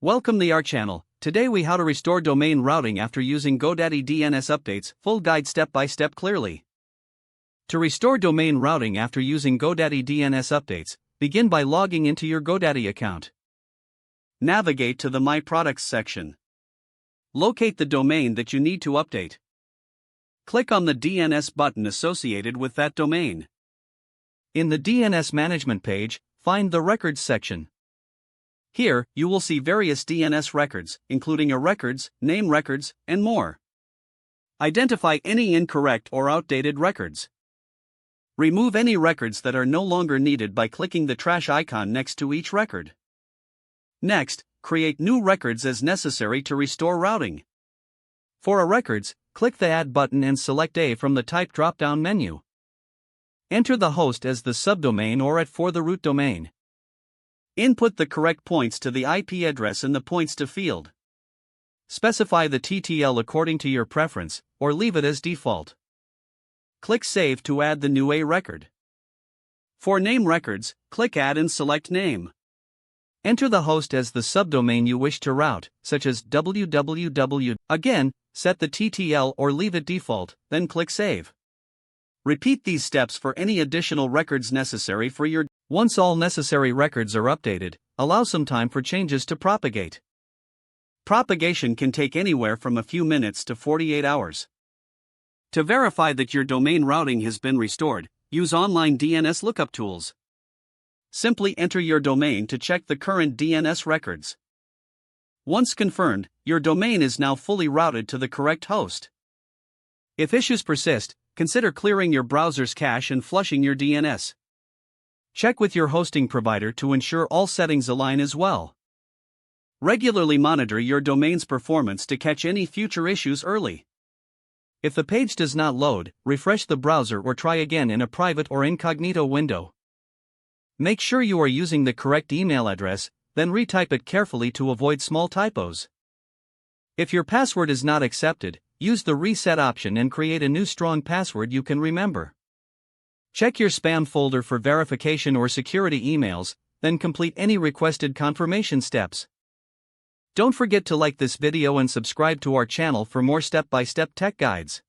Welcome to our channel. Today we how to restore domain routing after using GoDaddy DNS updates, full guide step by step clearly. To restore domain routing after using GoDaddy DNS updates, begin by logging into your GoDaddy account. Navigate to the My Products section. Locate the domain that you need to update. Click on the DNS button associated with that domain. In the DNS management page, find the Records section. Here, you will see various DNS records, including a records, name records, and more. Identify any incorrect or outdated records. Remove any records that are no longer needed by clicking the trash icon next to each record. Next, create new records as necessary to restore routing. For a records, click the Add button and select A from the Type drop-down menu. Enter the host as the subdomain or for the root domain. Input the correct points to the IP address in the Points to field. Specify the TTL according to your preference, or leave it as default. Click Save to add the new A record. For name records, click Add and select Name. Enter the host as the subdomain you wish to route, such as www. Again, set the TTL or leave it default, then click Save. Repeat these steps for any additional records necessary for your. Once all necessary records are updated, allow some time for changes to propagate. Propagation can take anywhere from a few minutes to 48 hours. To verify that your domain routing has been restored, use online DNS lookup tools. Simply enter your domain to check the current DNS records. Once confirmed, your domain is now fully routed to the correct host. If issues persist, consider clearing your browser's cache and flushing your DNS. Check with your hosting provider to ensure all settings align as well. Regularly monitor your domain's performance to catch any future issues early. If the page does not load, refresh the browser or try again in a private or incognito window. Make sure you are using the correct email address, then retype it carefully to avoid small typos. If your password is not accepted, use the reset option and create a new strong password you can remember. Check your spam folder for verification or security emails, then complete any requested confirmation steps. Don't forget to like this video and subscribe to our channel for more step-by-step tech guides.